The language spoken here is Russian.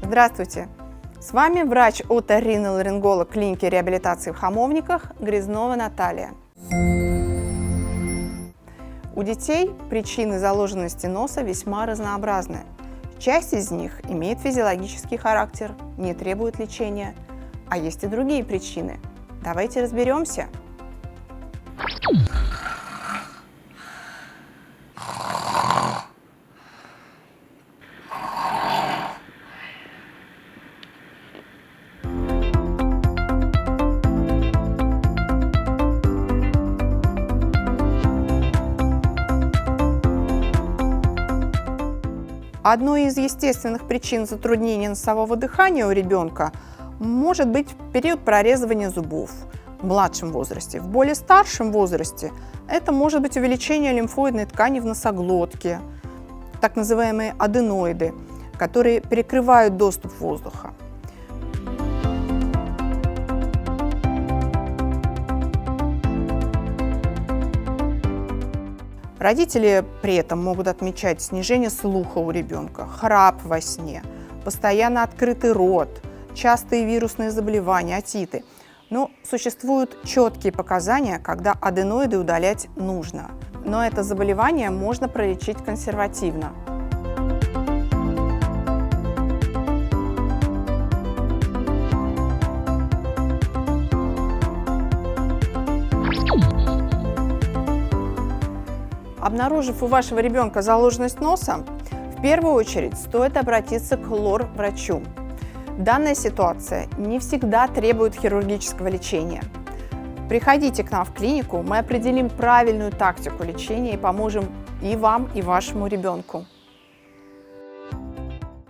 Здравствуйте! С вами врач-оториноларинголог клиники реабилитации в Хамовниках Грязнова Наталья. У детей причины заложенности носа весьма разнообразны. Часть из них имеет физиологический характер, не требует лечения, а есть и другие причины. Давайте разберемся. Одной из естественных причин затруднения носового дыхания у ребенка может быть период прорезывания зубов в младшем возрасте. В более старшем возрасте это может быть увеличение лимфоидной ткани в носоглотке, так называемые аденоиды, которые перекрывают доступ воздуха. Родители при этом могут отмечать снижение слуха у ребенка, храп во сне, постоянно открытый рот, частые вирусные заболевания, отиты. Но существуют четкие показания, когда аденоиды удалять нужно. Но это заболевание можно пролечить консервативно. Обнаружив у вашего ребенка заложенность носа, в первую очередь стоит обратиться к лор-врачу. Данная ситуация не всегда требует хирургического лечения. Приходите к нам в клинику, мы определим правильную тактику лечения и поможем и вам, и вашему ребенку.